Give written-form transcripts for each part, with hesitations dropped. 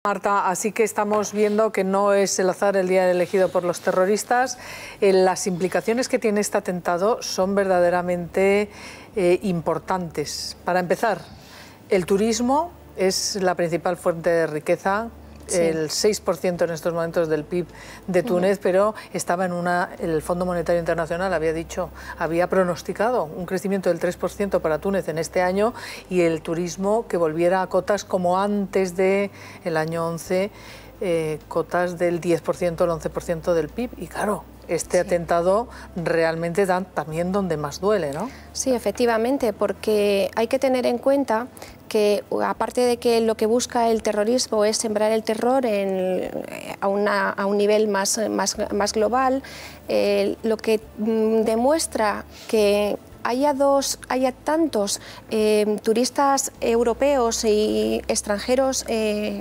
Marta, así que estamos viendo que no es el azar el día elegido por los terroristas. Las implicaciones que tiene este atentado son verdaderamente importantes. Para empezar, el turismo es la principal fuente de riqueza. Sí. El 6% en estos momentos del PIB de Túnez, pero estaba el Fondo Monetario Internacional había pronosticado un crecimiento del 3% para Túnez en este año y el turismo que volviera a cotas como antes del año 11, cotas del 10%, el 11% del PIB. Y claro, este atentado realmente da también donde más duele, ¿no? Sí, efectivamente, porque hay que tener en cuenta que, aparte de que lo que busca el terrorismo es sembrar el terror a un nivel más global, lo que demuestra que haya tantos turistas europeos y extranjeros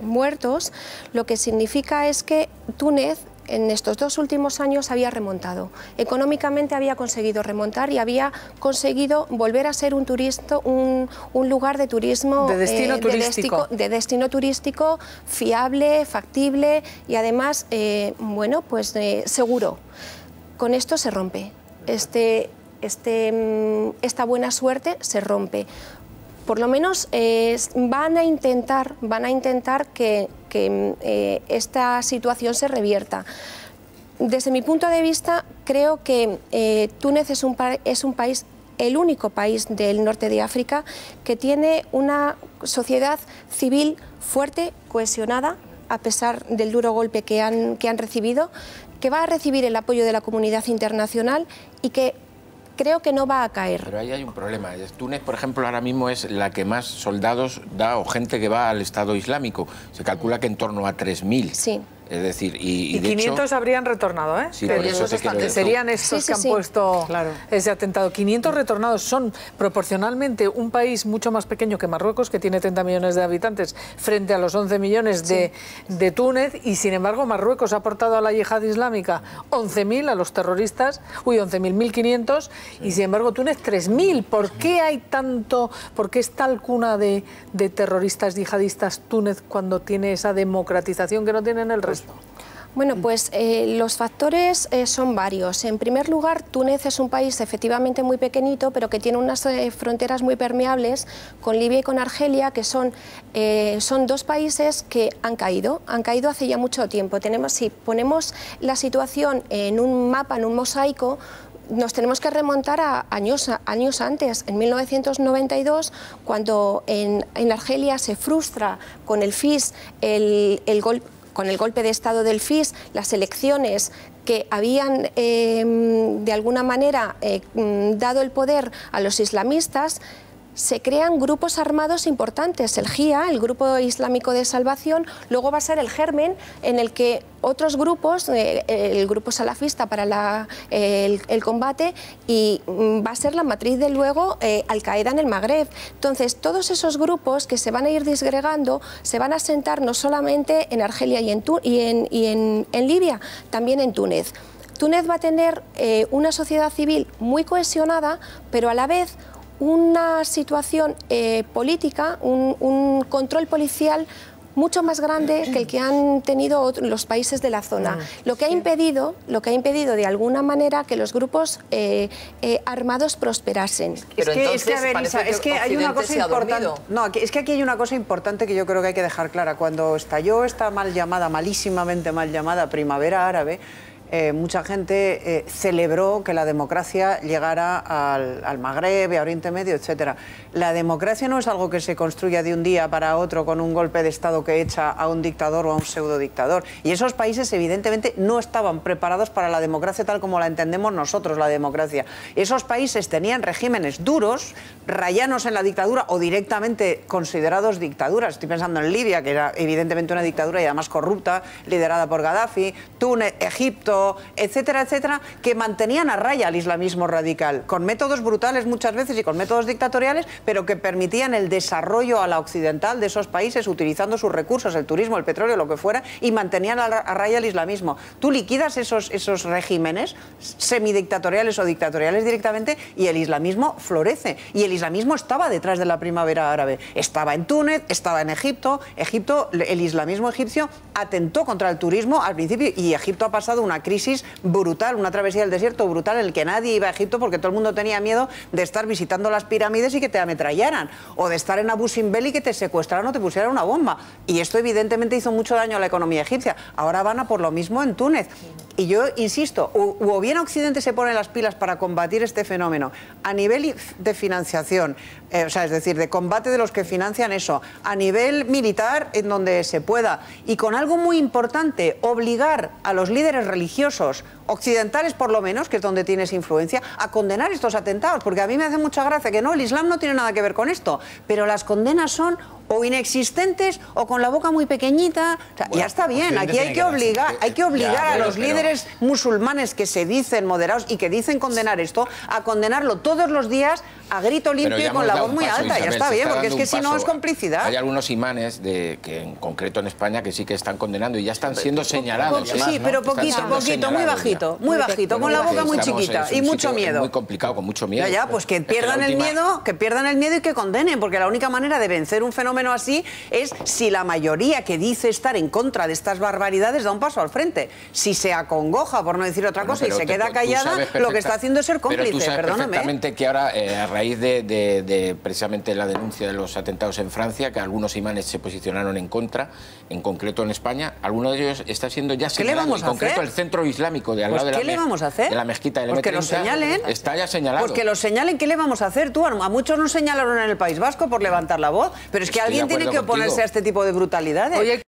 muertos, lo que significa es que Túnez en estos 2 últimos años había remontado. Económicamente había conseguido remontar y había conseguido volver a ser un lugar de turismo, de destino turístico fiable, factible y además, seguro. Con esto se rompe. Esta buena suerte se rompe. Por lo menos van a intentar que esta situación se revierta. Desde mi punto de vista, creo que Túnez es un país, el único país del norte de África, que tiene una sociedad civil fuerte, cohesionada, a pesar del duro golpe que han recibido, que va a recibir el apoyo de la comunidad internacional y que creo que no va a caer. Pero ahí hay un problema. Túnez, por ejemplo, ahora mismo es la que más soldados da o gente que va al Estado Islámico. Se calcula que en torno a 3.000. Sí. Es decir, y 500 hecho, habrían retornado, ¿eh? Sí, por eso que serían estos que han puesto ese atentado. 500 retornados. Son proporcionalmente un país mucho más pequeño que Marruecos, que tiene 30 millones de habitantes, frente a los 11 millones de Túnez, y sin embargo Marruecos ha aportado a la yihad islámica 11.000, a los terroristas, 1.500, y sin embargo Túnez 3.000. ¿Por qué hay tanto, por qué es tal cuna de terroristas yihadistas Túnez cuando tiene esa democratización que no tiene en el resto? Bueno, pues los factores son varios. En primer lugar, Túnez es un país efectivamente muy pequeñito, pero que tiene unas fronteras muy permeables con Libia y con Argelia, que son 2 países que han caído hace ya mucho tiempo. Si ponemos la situación en un mapa, en un mosaico, nos tenemos que remontar a años antes, en 1992, cuando en Argelia se frustra con el FIS con el golpe de Estado del FIS, las elecciones que habían de alguna manera dado el poder a los islamistas. Se crean grupos armados importantes, el GIA, el Grupo Islámico de Salvación, luego va a ser el germen en el que otros grupos, el grupo salafista para el combate, y va a ser la matriz de luego Al-Qaeda en el Magreb. Entonces, todos esos grupos que se van a ir disgregando se van a asentar no solamente en Argelia y en Libia, también en Túnez. Túnez va a tener una sociedad civil muy cohesionada, pero a la vez una situación política, un control policial mucho más grande que el que han tenido los países de la zona, lo que ha impedido de alguna manera que los grupos armados prosperasen. Es que hay una cosa importante. No, es que aquí hay una cosa importante que yo creo que hay que dejar clara. Cuando estalló esta malísimamente mal llamada Primavera Árabe, mucha gente celebró que la democracia llegara al Magreb, a Oriente Medio, etc. La democracia no es algo que se construya de un día para otro con un golpe de Estado que echa a un dictador o a un pseudodictador. Y esos países evidentemente no estaban preparados para la democracia tal como la entendemos nosotros, la democracia. Esos países tenían regímenes duros, rayanos en la dictadura o directamente considerados dictaduras. Estoy pensando en Libia, que era evidentemente una dictadura y además corrupta, liderada por Gaddafi, Túnez, Egipto, Egipto, etcétera, etcétera, que mantenían a raya al islamismo radical, con métodos brutales muchas veces y con métodos dictatoriales, pero que permitían el desarrollo a la occidental de esos países utilizando sus recursos, el turismo, el petróleo, lo que fuera, y mantenían a raya el islamismo. Tú liquidas esos regímenes semidictatoriales o dictatoriales directamente y el islamismo florece. Y el islamismo estaba detrás de la primavera árabe. Estaba en Túnez, estaba en Egipto. El islamismo egipcio atentó contra el turismo al principio y Egipto ha pasado una crisis brutal, una travesía del desierto brutal en el que nadie iba a Egipto porque todo el mundo tenía miedo de estar visitando las pirámides y que te ametrallaran, o de estar en Abu Simbel y que te secuestraran o te pusieran una bomba. Y esto evidentemente hizo mucho daño a la economía egipcia. Ahora van a por lo mismo en Túnez. Y yo insisto, o bien Occidente se pone las pilas para combatir este fenómeno a nivel de financiación, es decir, de combate de los que financian eso, a nivel militar en donde se pueda, y con algo muy importante, obligar a los líderes religiosos occidentales por lo menos, que es donde tienes influencia, a condenar estos atentados, porque a mí me hace mucha gracia que no, el Islam no tiene nada que ver con esto, pero las condenas son o inexistentes o con la boca muy pequeñita. O sea, bueno, ya está bien, aquí hay que obligar a los líderes musulmanes que se dicen moderados y que dicen condenar esto, a condenarlo todos los días a grito limpio y con la voz muy alta. Ya está bien, porque es que si no es complicidad. Hay algunos imanes, que en concreto en España, que sí que están condenando y ya están siendo señalados. Sí, pero poquito, muy bajito, con la boca muy chiquita y mucho miedo. Muy complicado, con mucho miedo. Ya, pues que pierdan el miedo, y que condenen, porque la única manera de vencer un fenómeno así es si la mayoría que dice estar en contra de estas barbaridades da un paso al frente. Si se acongoja, por no decir otra cosa, y se queda callada, lo que está haciendo es ser cómplice, pero tú sabes perdóname. Perfectamente que ahora, a raíz de precisamente la denuncia de los atentados en Francia, que algunos imanes se posicionaron en contra, en concreto en España, alguno de ellos está siendo ya señalado, en concreto el centro islámico de al lado de la mezquita del M30, que lo señalen, está ya señalado. Pues que lo señalen, ¿qué le vamos a hacer? Tú, a muchos nos señalaron en el País Vasco por levantar la voz, pero es que alguien tiene que oponerse a este tipo de brutalidades. Oye,